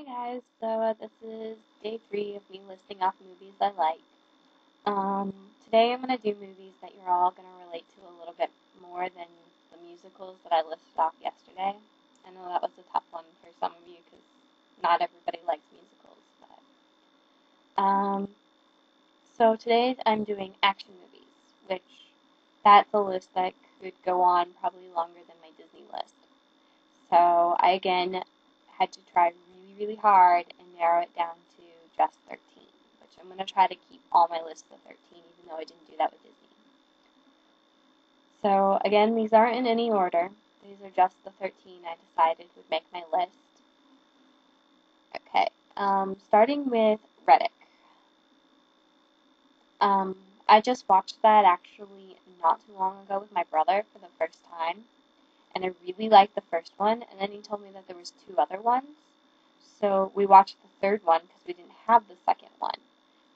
Hey guys, so this is day 3 of me listing off movies I like. Today I'm going to do movies that you're all going to relate to a little bit more than the musicals that I listed off yesterday. I know that was a tough one for some of you because not everybody likes musicals. So today I'm doing action movies, which that's a list that could go on probably longer than my Disney list. So I again had to try really hard and narrow it down to just 13, which I'm going to try to keep all my lists to 13, even though I didn't do that with Disney. So again, these aren't in any order. These are just the 13 I decided would make my list. Okay, starting with Riddick. I just watched that actually not too long ago with my brother for the first time, and I really liked the first one, and then he told me that there was 2 other ones. So we watched the third one because we didn't have the second one.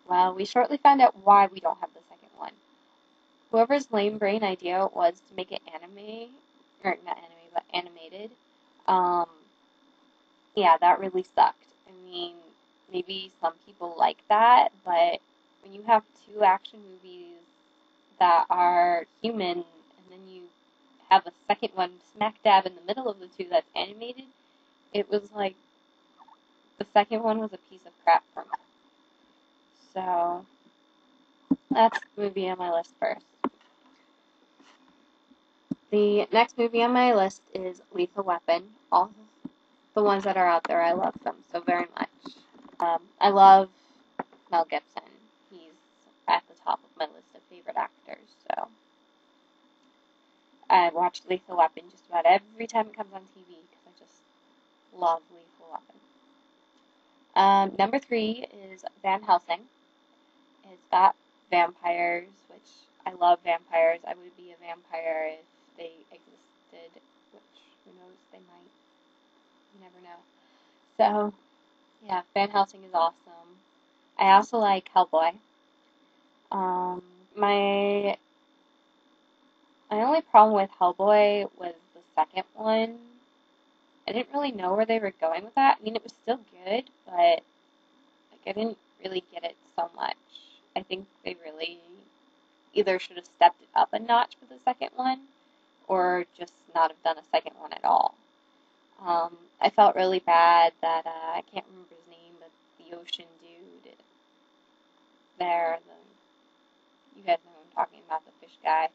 Well, we shortly found out why we don't have the second one. Whoever's lame brain idea it was to make it animated, yeah, that really sucked. I mean, maybe some people like that, but when you have 2 action movies that are human, and then you have a second one smack dab in the middle of the 2 that's animated, it was like the second one was a piece of crap for me. So that's the movie on my list first. The next movie on my list is Lethal Weapon. All the ones that are out there, I love them so very much. I love Mel Gibson. He's at the top of my list of favorite actors. So I watch Lethal Weapon just about every time it comes on TV because I just love Lethal Weapon. Number 3 is Van Helsing. It's got vampires, which I love vampires. I would be a vampire if they existed, which who knows, they might. You never know. So, yeah, Van Helsing is awesome. I also like Hellboy. My only problem with Hellboy was the second one. I didn't really know where they were going with that. I mean, it was still good, but I didn't really get it so much. I think they really either should have stepped it up a notch for the second one, or just not have done a second one at all. I felt really bad that, I can't remember his name, but the ocean dude there, you guys know who I'm talking about, the fish guy,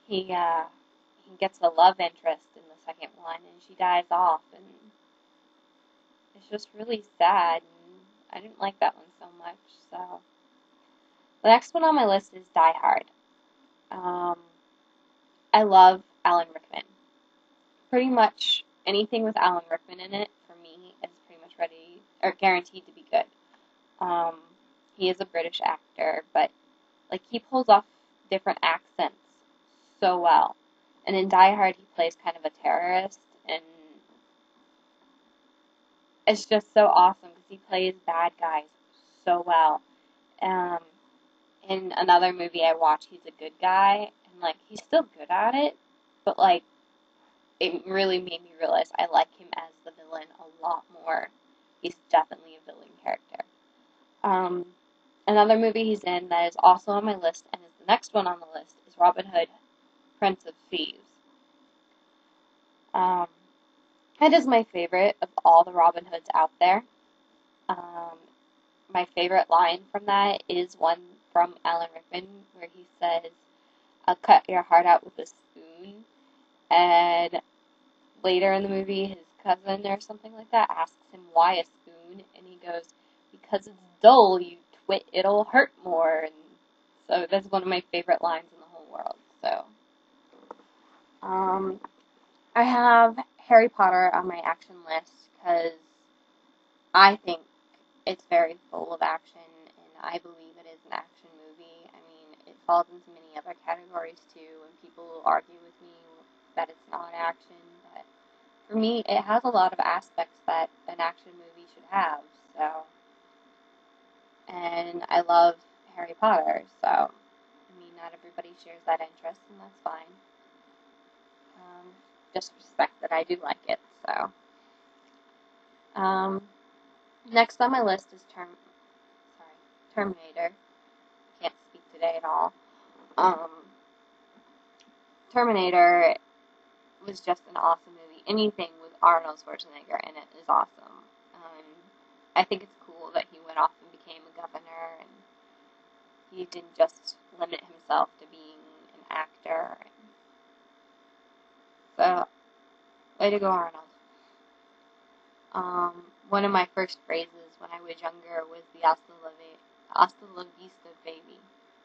he gets a love interest in the second one, and she dies off, and it's just really sad, and I didn't like that one so much, so. The next one on my list is Die Hard. I love Alan Rickman. Pretty much anything with Alan Rickman in it, for me, is pretty much ready, or guaranteed to be good. He is a British actor, but, like, he pulls off different accents so well. And in Die Hard, he plays kind of a terrorist, and it's just so awesome because he plays bad guys so well. In another movie I watched, he's a good guy, and, like, he's still good at it, but, like, it really made me realize I like him as the villain a lot more. He's definitely a villain character. Another movie he's in that is also on my list, and is the next one on the list, is Robin Hood, Prince of Thieves. That is my favorite of all the Robin Hoods out there. My favorite line from that is one from Alan Rickman where he says, "I'll cut your heart out with a spoon." And later in the movie, his cousin or something like that asks him why a spoon, and he goes, "Because it's dull, you twit, it'll hurt more." And so that's one of my favorite lines in the whole world. So, I have Harry Potter on my action list because I think it's very full of action, and I believe it is an action movie. I mean, it falls into many other categories too, and people will argue with me that it's not action, but for me, it has a lot of aspects that an action movie should have, so. And I love Harry Potter, so, I mean, not everybody shares that interest, and that's fine. Just respect that I do like it, so. Next on my list is Terminator. Can't speak today at all. Terminator was just an awesome movie. Anything with Arnold Schwarzenegger in it is awesome. I think it's cool that he went off and became a governor, and he didn't just limit himself to being an actor. So, way to go, Arnold. One of my first phrases when I was younger was the hasta la vista, baby.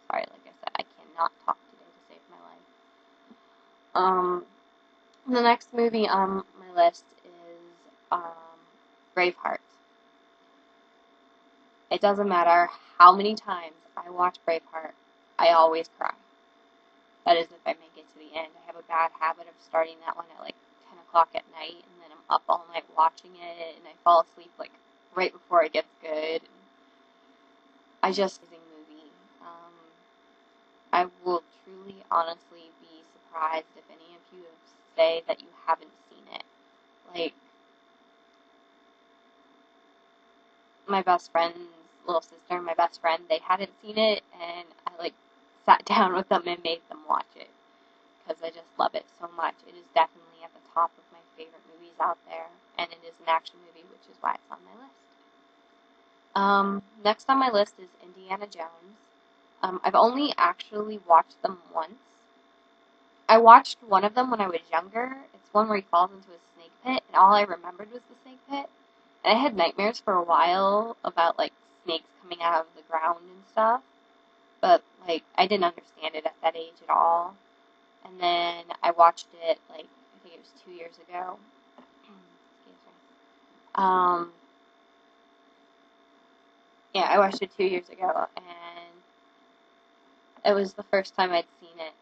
Sorry, like I said, I cannot talk today to save my life. The next movie on my list is Braveheart. It doesn't matter how many times I watch Braveheart, I always cry. That is if I make it to the end. I have a bad habit of starting that one at like 10 o'clock at night, and then I'm up all night watching it, and I fall asleep like right before it gets good. I just amazing movie. I will truly, honestly be surprised if any of you say that you haven't seen it. Like, my best friend's little sister and my best friend, they hadn't seen it, and I like sat down with them and made them watch it because I just love it so much. It is definitely at the top of my favorite movies out there, and it is an action movie, which is why it's on my list. Next on my list is Indiana Jones. I've only actually watched them once. I watched one of them when I was younger. It's one where he falls into a snake pit, and all I remembered was the snake pit. And I had nightmares for a while about, like, snakes coming out of the ground and stuff. But, like, I didn't understand it at that age at all. And then I watched it, like, I think it was 2 years ago. Excuse me. Yeah, I watched it 2 years ago, and it was the first time I'd seen it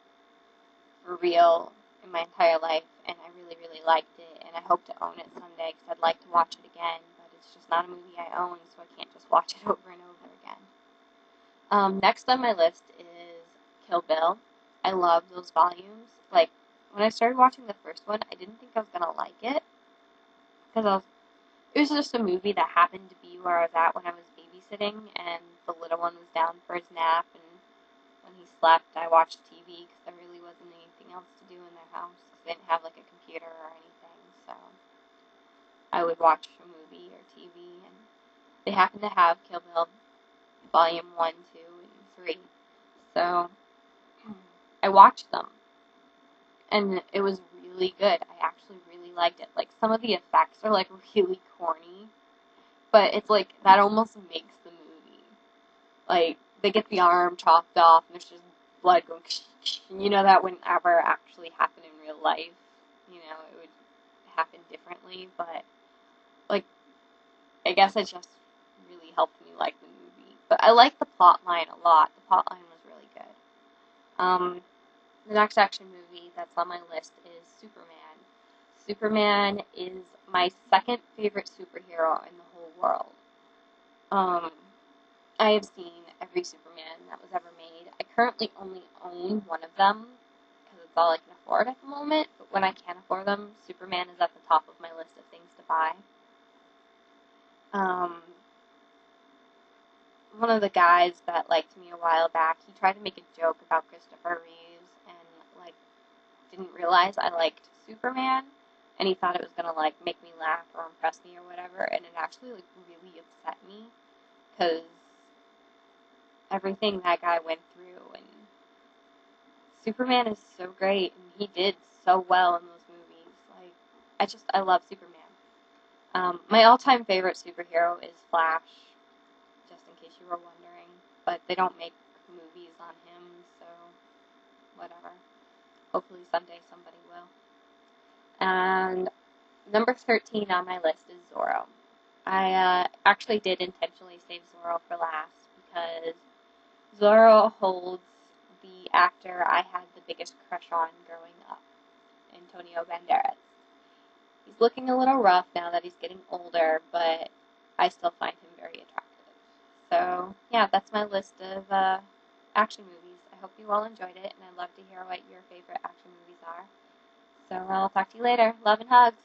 for real in my entire life, and I really, really liked it, and I hope to own it someday, because I'd like to watch it again, but it's just not a movie I own, so I can't just watch it over and over again. Next on my list is Kill Bill. I love those volumes. Like, when I started watching the first one, I didn't think I was going to like it, because it was just a movie that happened to be where I was at when I was babysitting, and the little one was down for his nap, and when he slept, I watched TV because there really wasn't anything else to do in their house because they didn't have like a computer or anything. So I would watch a movie or TV, and they happened to have Kill Bill Volume 1, 2, and 3. So I watched them, and it was really good. I actually really liked it. Like, some of the effects are like really corny, but it's like that almost makes the movie. Like, they get the arm chopped off, and there's just blood going, you know, that wouldn't ever actually happen in real life. You know, it would happen differently, but, like, I guess it just really helped me like the movie. But I like the plot line a lot. The plot line was really good. The next action movie that's on my list is Superman. Superman is my second favorite superhero in the whole world. I have seen every Superman that was ever made. I currently only own one of them because it's all I can afford at the moment. But when I can afford them, Superman is at the top of my list of things to buy. One of the guys that liked me a while back, he tried to make a joke about Christopher Reeves and, like, didn't realize I liked Superman, and he thought it was gonna, like, make me laugh or impress me or whatever, and it actually, like, really upset me because everything that guy went through, and Superman is so great, and he did so well in those movies. Like, I love Superman. My all-time favorite superhero is Flash, just in case you were wondering, but they don't make movies on him, so whatever. Hopefully someday somebody will. And number 13 on my list is Zorro. I actually did intentionally save Zorro for last because Zorro holds the actor I had the biggest crush on growing up, Antonio Banderas. He's looking a little rough now that he's getting older, but I still find him very attractive. So, yeah, that's my list of action movies. I hope you all enjoyed it, and I'd love to hear what your favorite action movies are. So I'll talk to you later. Love and hugs.